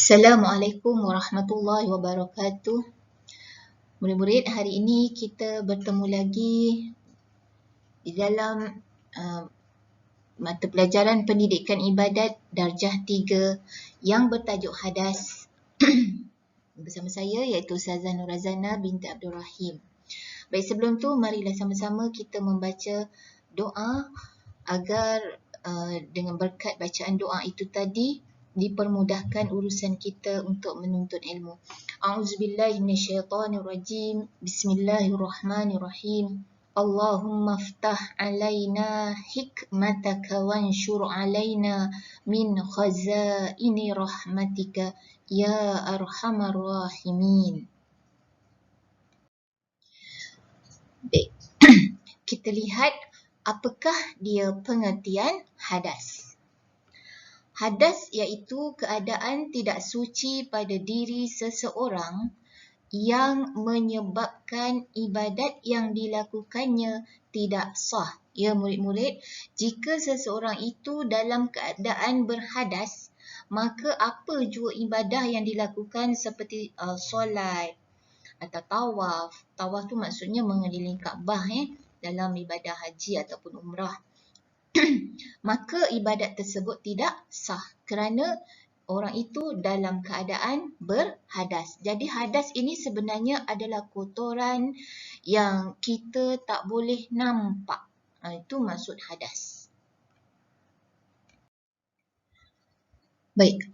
Assalamualaikum warahmatullahi wabarakatuh. Murid-murid, hari ini kita bertemu lagi di dalam mata pelajaran pendidikan ibadat darjah 3 yang bertajuk hadas bersama saya iaitu Ustazah Nurazana binti Abdul Rahim. Baik, sebelum tu marilah sama-sama kita membaca doa agar dengan berkat bacaan doa itu tadi dipermudahkan urusan kita untuk menuntut ilmu. A'udzubillahi minasyaitonirrajim. Bismillahirrahmanirrahim. Allahumma ftah alaina hikmataka wanshur alaina min khazaini rahmatika ya arhamar rahimin. Baik. Kita lihat apakah dia pengertian hadas. Hadas iaitu keadaan tidak suci pada diri seseorang yang menyebabkan ibadat yang dilakukannya tidak sah. Ya murid-murid, jika seseorang itu dalam keadaan berhadas, maka apa jua ibadah yang dilakukan seperti solat atau tawaf. Tawaf tu maksudnya mengelilingi Kaabah dalam ibadah haji ataupun umrah. Maka ibadat tersebut tidak sah kerana orang itu dalam keadaan berhadas. Jadi hadas ini sebenarnya adalah kotoran yang kita tak boleh nampak. Itu maksud hadas. Baik.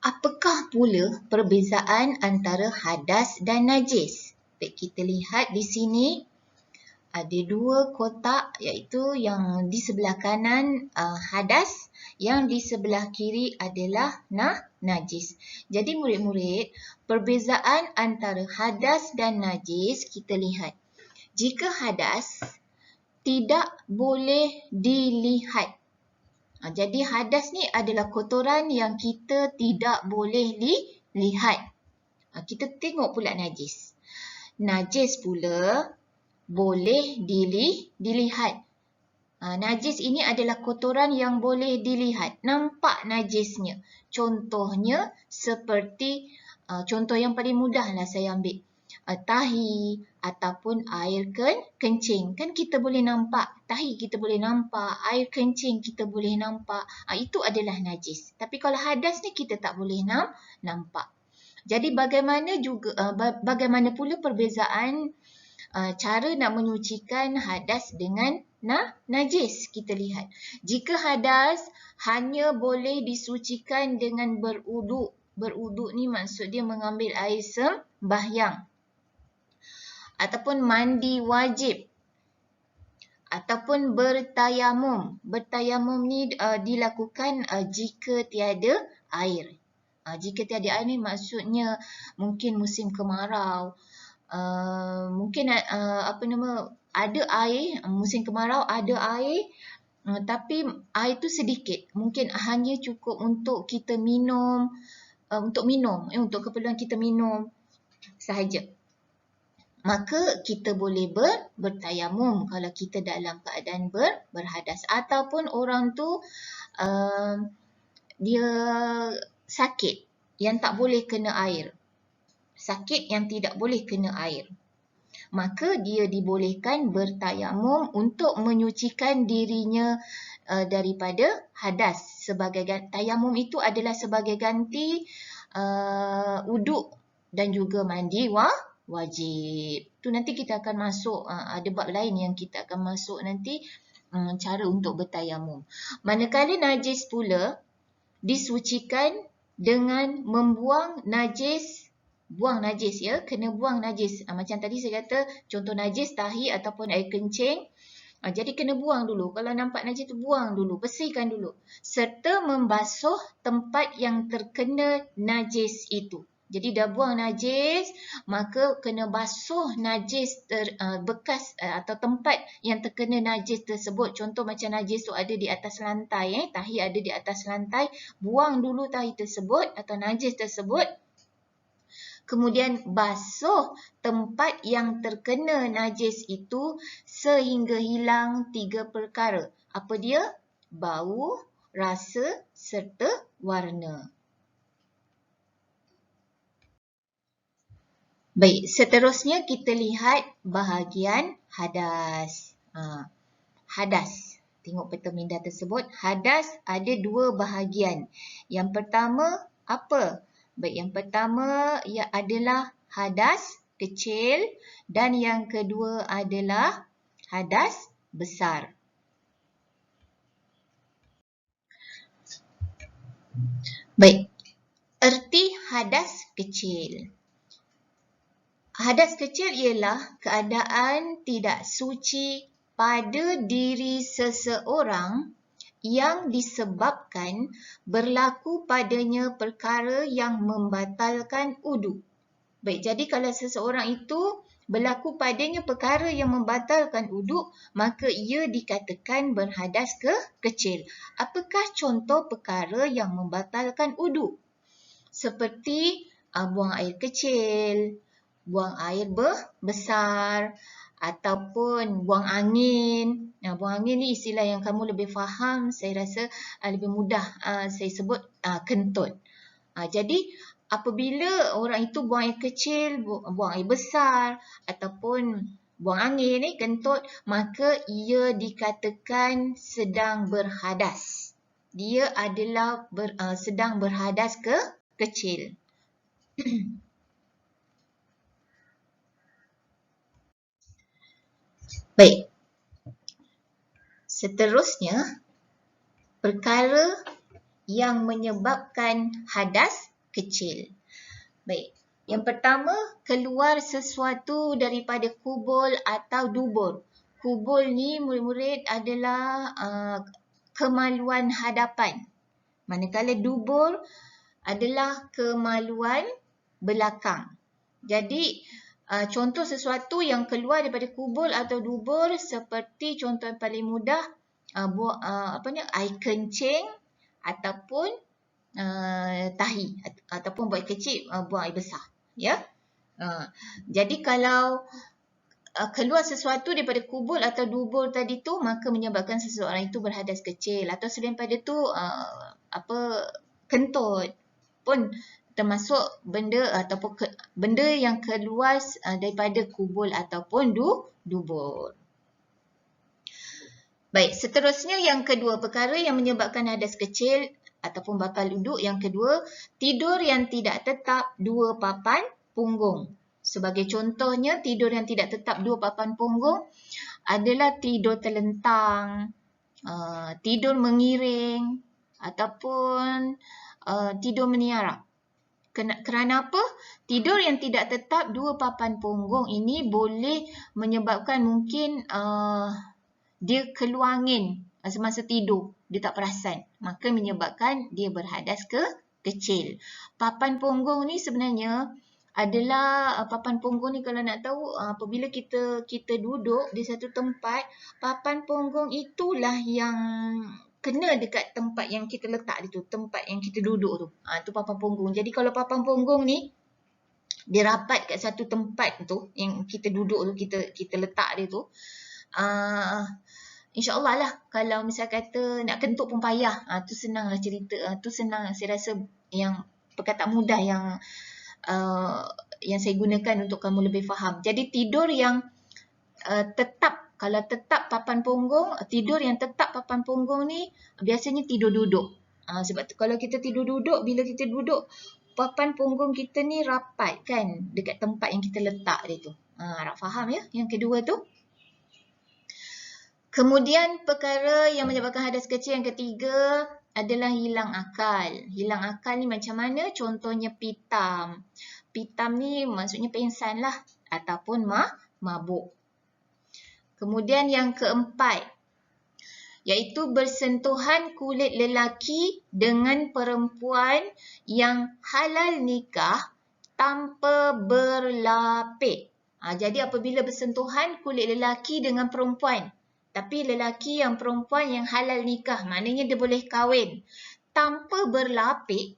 Apakah pula perbezaan antara hadas dan najis? Baik, kita lihat di sini. Ada dua kotak iaitu yang di sebelah kanan hadas, yang di sebelah kiri adalah najis. Jadi murid-murid, perbezaan antara hadas dan najis kita lihat. Jika hadas tidak boleh dilihat. Jadi hadas ni adalah kotoran yang kita tidak boleh lihat. Kita tengok pula najis. Najis pula boleh dilihat. Najis ini adalah kotoran yang boleh dilihat. Nampak najisnya. Contohnya seperti, contoh yang paling mudah lah saya ambil. Tahi ataupun air kencing. Kan kita boleh nampak. Tahi kita boleh nampak. Air kencing kita boleh nampak. Itu adalah najis. Tapi kalau hadas ni kita tak boleh nampak. Jadi bagaimana pula perbezaan cara nak menyucikan hadas dengan najis, kita lihat. Jika hadas hanya boleh disucikan dengan beruduk. Beruduk ni maksud dia mengambil air sembahyang. Ataupun mandi wajib. Ataupun bertayamum. Bertayamum ni dilakukan jika tiada air. Jika tiada air ni maksudnya mungkin musim kemarau. Mungkin ada air, musim kemarau ada air, tapi air tu sedikit, mungkin hanya cukup untuk kita minum, untuk keperluan kita minum sahaja. Maka kita boleh bertayamum kalau kita dalam keadaan berhadas. Ataupun orang tu dia sakit yang tak boleh kena air. Sakit yang tidak boleh kena air. Maka dia dibolehkan bertayamum untuk menyucikan dirinya daripada hadas. Tayamum itu adalah sebagai ganti uduk dan juga mandi wajib. Tu nanti kita akan masuk, ada bab lain yang kita akan masuk nanti, cara untuk bertayamum. Manakala najis pula disucikan dengan membuang najis. Buang najis ya, kena buang najis. Macam tadi saya kata contoh najis tahi ataupun air kencing. Jadi kena buang dulu. Kalau nampak najis tu buang dulu, bersihkan dulu. Serta membasuh tempat yang terkena najis itu. Jadi dah buang najis, maka kena basuh najis bekas atau tempat yang terkena najis tersebut. Contoh macam najis tu ada di atas lantai, tahi ada di atas lantai. Buang dulu tahi tersebut atau najis tersebut. Kemudian basuh tempat yang terkena najis itu sehingga hilang 3 perkara. Apa dia? Bau, rasa serta warna. Baik, seterusnya kita lihat bahagian hadas. Hadas. Tengok peta minda tersebut. Hadas ada dua bahagian. Yang pertama apa? Baik, yang pertama ia adalah hadas kecil dan yang kedua adalah hadas besar. Baik, erti hadas kecil. Hadas kecil ialah keadaan tidak suci pada diri seseorang yang disebabkan berlaku padanya perkara yang membatalkan wudu. Baik, jadi kalau seseorang itu berlaku padanya perkara yang membatalkan wudu, maka ia dikatakan berhadas kecil. Apakah contoh perkara yang membatalkan wudu? Seperti buang air kecil, buang air besar ataupun buang angin. Buang angin ni istilah yang kamu lebih faham, saya rasa lebih mudah saya sebut kentut. Jadi apabila orang itu buang air kecil, buang air besar ataupun buang angin ni kentut, maka ia dikatakan sedang berhadas. Dia adalah sedang berhadas kecil. Baik. Seterusnya, perkara yang menyebabkan hadas kecil. Baik. Yang pertama, keluar sesuatu daripada kubul atau dubur. Kubul ni murid-murid adalah kemaluan hadapan. Manakala dubur adalah kemaluan belakang. Jadi, contoh sesuatu yang keluar daripada kubul atau dubur seperti contoh yang paling mudah air kencing ataupun tahi ataupun buang air kecil, buang air besar, ya. Jadi kalau keluar sesuatu daripada kubul atau dubur tadi tu, maka menyebabkan seseorang itu berhadas kecil, atau selain pada tu kentut pun termasuk benda ataupun benda yang keluar daripada kubul ataupun dubur. Baik, seterusnya yang kedua, perkara yang menyebabkan hadas kecil ataupun batal wudu. Yang kedua, tidur yang tidak tetap dua papan punggung. Sebagai contohnya, tidur yang tidak tetap dua papan punggung adalah tidur terlentang, tidur mengiring ataupun tidur meniarap. Kerana apa? Tidur yang tidak tetap dua papan punggung ini boleh menyebabkan mungkin dia keluar angin semasa tidur, dia tak perasan. Maka menyebabkan dia berhadas kecil. Papan punggung ni sebenarnya adalah papan punggung ni, kalau nak tahu, apabila kita duduk di satu tempat, papan punggung itulah yang kena dekat tempat yang kita letak itu, tempat yang kita duduk tu. Tu papan punggung. Jadi kalau papan punggung ni dia rapat kat satu tempat tu yang kita duduk tu, kita letak dia tu, InsyaAllah lah, kalau misal kata nak kentut pun payah, tu senang lah cerita, tu senang, saya rasa yang perkataan mudah yang saya gunakan untuk kamu lebih faham. Jadi tidur yang tetap, kalau tetap papan punggung, tidur yang tetap papan punggung ni biasanya tidur duduk. Sebab tu kalau kita tidur duduk, bila kita duduk, papan punggung kita ni rapat kan dekat tempat yang kita letak dia tu. Harap faham ya yang kedua tu. Kemudian perkara yang menyebabkan hadas kecil yang ketiga adalah hilang akal. Hilang akal ni macam mana? Contohnya pitam. Pitam ni maksudnya pengsan lah ataupun mabuk. Kemudian yang keempat, iaitu bersentuhan kulit lelaki dengan perempuan yang halal nikah tanpa berlapik. Jadi apabila bersentuhan kulit lelaki dengan perempuan, tapi lelaki yang perempuan yang halal nikah, maknanya dia boleh kahwin tanpa berlapik,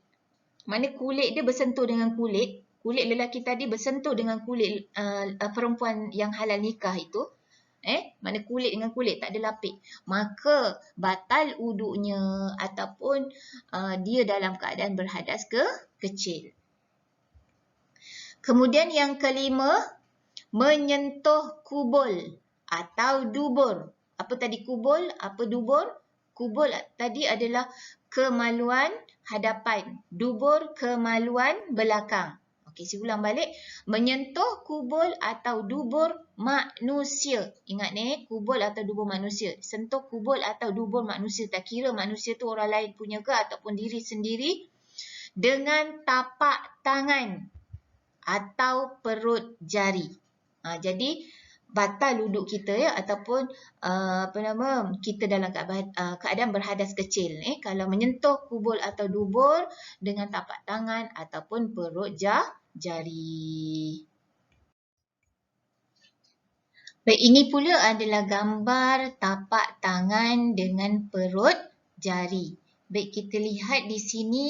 maknanya kulit dia bersentuh dengan kulit lelaki tadi bersentuh dengan kulit perempuan yang halal nikah itu, mana kulit dengan kulit tak ada lapik, maka batal wudunya ataupun dia dalam keadaan berhadas kecil. Kemudian yang kelima, menyentuh kubul atau dubur. Apa tadi kubul? Apa dubur? Kubul tadi adalah kemaluan hadapan. Dubur kemaluan belakang. Okey, saya ulang balik. Menyentuh kubul atau dubur manusia. Ingat ni, kubul atau dubur manusia. Sentuh kubul atau dubur manusia. Tak kira manusia tu orang lain punya ke ataupun diri sendiri. Dengan tapak tangan atau perut jari. Jadi batal wuduk kita ya, ataupun kita dalam keadaan berhadas kecil kalau menyentuh kubul atau dubur dengan tapak tangan ataupun perut jari. Baik, ini pula adalah gambar tapak tangan dengan perut jari. Baik, kita lihat di sini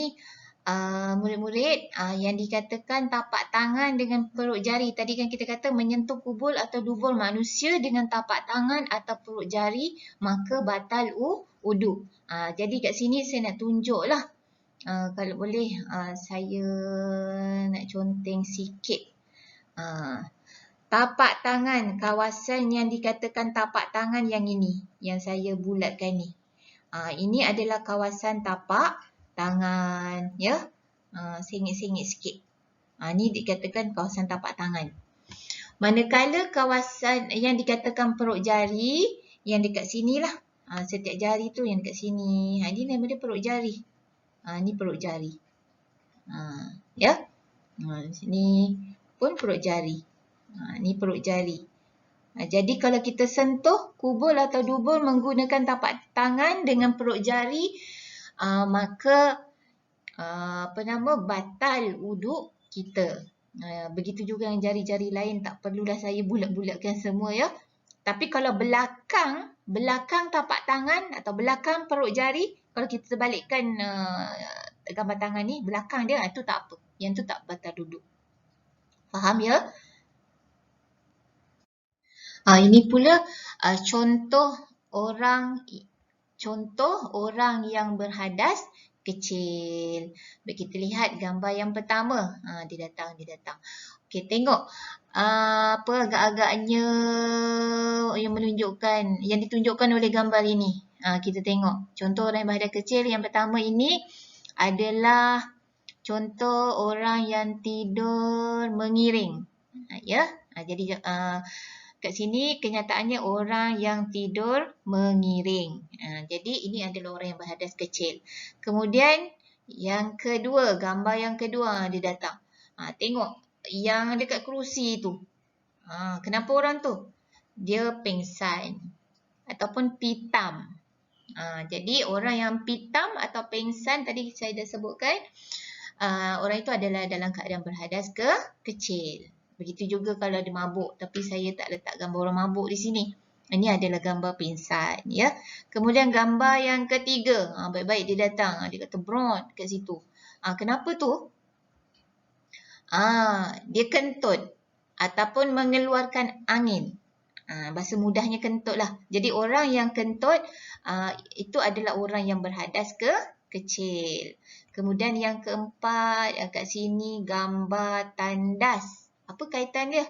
murid-murid yang dikatakan tapak tangan dengan perut jari. Tadi kan kita kata menyentuh kubul atau dubur manusia dengan tapak tangan atau perut jari, maka batal wuduk. Jadi kat sini saya nak tunjuklah. Kalau boleh saya nak conteng sikit. Tapak tangan, kawasan yang dikatakan tapak tangan yang ini, yang saya bulatkan ni. Ini adalah kawasan tapak tangan, ya. Sengit-sengit sikit. Ni dikatakan kawasan tapak tangan. Manakala kawasan yang dikatakan perut jari, yang dekat sini lah. Setiap jari tu yang dekat sini. Ini nama dia perut jari. Ni perut jari. Ya. Sini pun perut jari. Ni perut jari. Jadi kalau kita sentuh kubul atau dubur menggunakan tapak tangan dengan perut jari, maka batal wuduk kita. Begitu juga yang jari-jari lain, tak perlulah saya bulat-bulatkan semua ya. Tapi kalau belakang tapak tangan atau belakang perut jari, kalau kita balikkan gambar tangan ni, belakang dia, itu tak apa. Yang tu tak batal wuduk. Faham ya? Ini pula contoh orang yang berhadas kecil. Baik, kita lihat gambar yang pertama. Dia datang. Okey, tengok. Apa agak-agaknya yang ditunjukkan oleh gambar ini. Kita tengok. Contoh orang yang berhadas kecil yang pertama ini adalah contoh orang yang tidur mengiring. Ya. Jadi kat sini kenyataannya orang yang tidur mengiring. Jadi ini adalah orang yang berhadas kecil. Kemudian yang kedua, gambar yang kedua dia datang. Tengok yang dekat kerusi tu. Kenapa orang tu? Dia pingsan ataupun pitam. Jadi orang yang pitam atau pingsan tadi saya dah sebutkan, orang itu adalah dalam keadaan berhadas kecil. Begitu juga kalau ada mabuk, tapi saya tak letak gambar orang mabuk di sini. Ini adalah gambar pingsan, ya. Kemudian gambar yang ketiga, baik-baik dia datang, dia kata broad kat situ. Kenapa tu? Dia kentut ataupun mengeluarkan angin. Bahasa mudahnya kentut lah. Jadi orang yang kentut itu adalah orang yang berhadas kecil. Kemudian yang keempat, kat sini gambar tandas. Apa kaitan dia?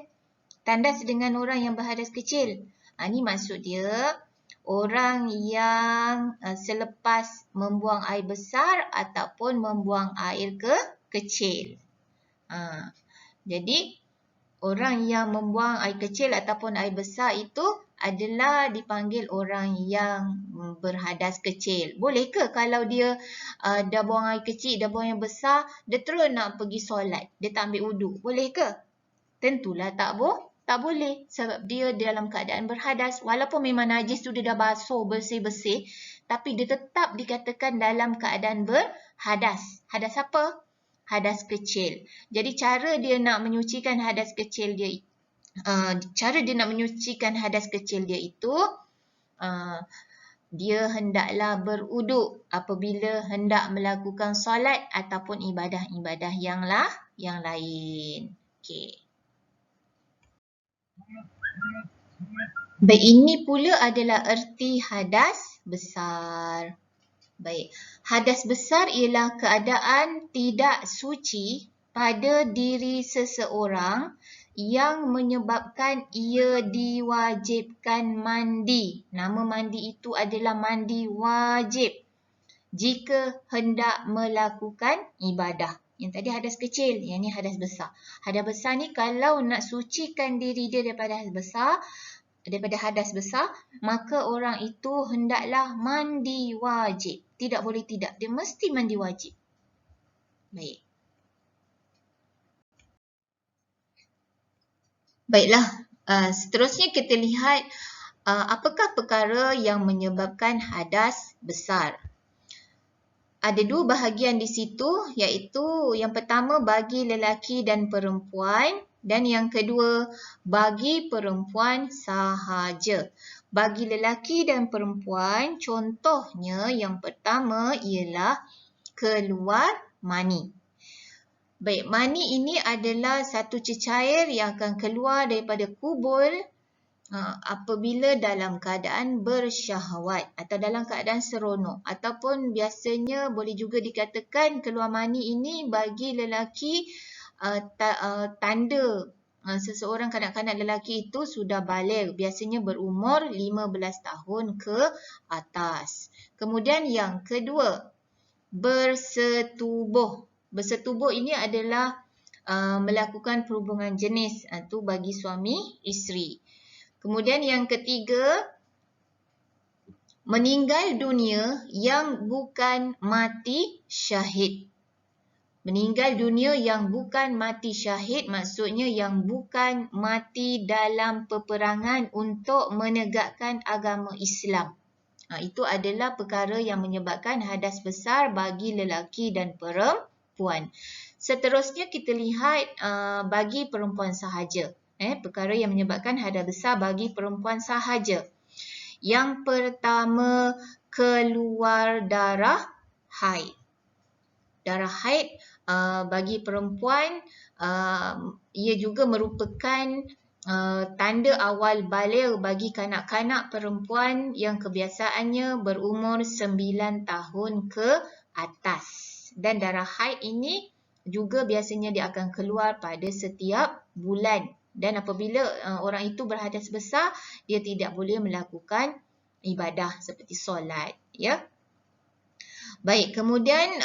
Tandas dengan orang yang berhadas kecil. Ni maksud dia orang yang selepas membuang air besar ataupun membuang air kecil. Jadi orang yang membuang air kecil ataupun air besar itu adalah dipanggil orang yang berhadas kecil. Boleh ke kalau dia dah buang air kecil, dah buang air besar, dia terus nak pergi solat, dia tak ambil wuduk? Boleh ke? Tentulah tak boleh, sebab dia dalam keadaan berhadas. Walaupun memang najis tu dia dah basuh bersih-bersih, tapi dia tetap dikatakan dalam keadaan berhadas. Hadas apa? Hadas kecil. Jadi cara dia nak menyucikan hadas kecil dia itu, dia hendaklah berwuduk apabila hendak melakukan solat ataupun ibadah-ibadah yang lain. Okey. Baik, ini pula adalah erti hadas besar. Baik, hadas besar ialah keadaan tidak suci pada diri seseorang yang menyebabkan ia diwajibkan mandi. Nama mandi itu adalah mandi wajib jika hendak melakukan ibadah. Yang tadi hadas kecil, yang ni hadas besar. Hadas besar ni kalau nak sucikan diri dia daripada hadas besar, maka orang itu hendaklah mandi wajib. Tidak boleh tidak, dia mesti mandi wajib. Baik. Baiklah, seterusnya kita lihat apakah perkara yang menyebabkan hadas besar. Ada dua bahagian di situ, iaitu yang pertama bagi lelaki dan perempuan dan yang kedua bagi perempuan sahaja. Bagi lelaki dan perempuan, contohnya yang pertama ialah keluar mani. Baik, mani ini adalah satu cecair yang akan keluar daripada kubul apabila dalam keadaan bersyahwat atau dalam keadaan seronok, ataupun biasanya boleh juga dikatakan keluar mani ini bagi lelaki tanda seseorang kanak-kanak lelaki itu sudah baligh, biasanya berumur 15 tahun ke atas. Kemudian yang kedua, bersetubuh. Bersetubuh ini adalah melakukan perhubungan jenis itu bagi suami isteri. Kemudian yang ketiga, meninggal dunia yang bukan mati syahid. Meninggal dunia yang bukan mati syahid maksudnya yang bukan mati dalam peperangan untuk menegakkan agama Islam. Itu adalah perkara yang menyebabkan hadas besar bagi lelaki dan perempuan. Seterusnya kita lihat bagi perempuan sahaja. Perkara yang menyebabkan hadas besar bagi perempuan sahaja. Yang pertama, keluar darah haid. Darah haid bagi perempuan ia juga merupakan tanda awal baligh bagi kanak-kanak perempuan yang kebiasaannya berumur 9 tahun ke atas. Dan darah haid ini juga biasanya dia akan keluar pada setiap bulan. Dan apabila orang itu berhadas besar, dia tidak boleh melakukan ibadah seperti solat. Ya. Baik, kemudian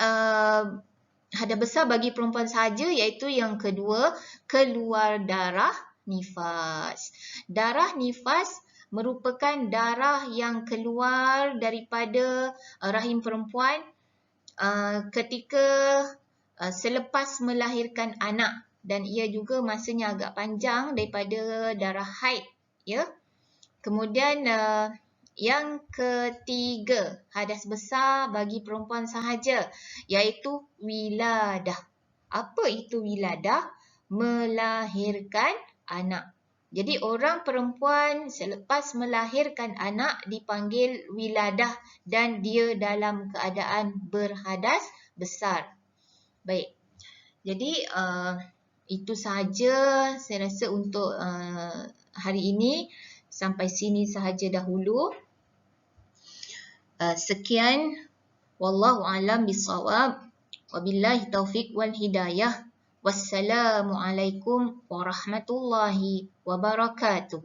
hadas besar bagi perempuan sahaja iaitu yang kedua, keluar darah nifas. Darah nifas merupakan darah yang keluar daripada rahim perempuan ketika selepas melahirkan anak. Dan ia juga masanya agak panjang daripada darah haid. Ya. Kemudian yang ketiga, hadas besar bagi perempuan sahaja, iaitu wiladah. Apa itu wiladah? Melahirkan anak. Jadi orang perempuan selepas melahirkan anak dipanggil wiladah dan dia dalam keadaan berhadas besar. Baik. Jadi itu sahaja saya rasa untuk hari ini. Sampai sini sahaja dahulu. Sekian. Wallahu a'lam bishawab. Wabillahi taufiq wal hidayah. Wassalamualaikum warahmatullahi wabarakatuh.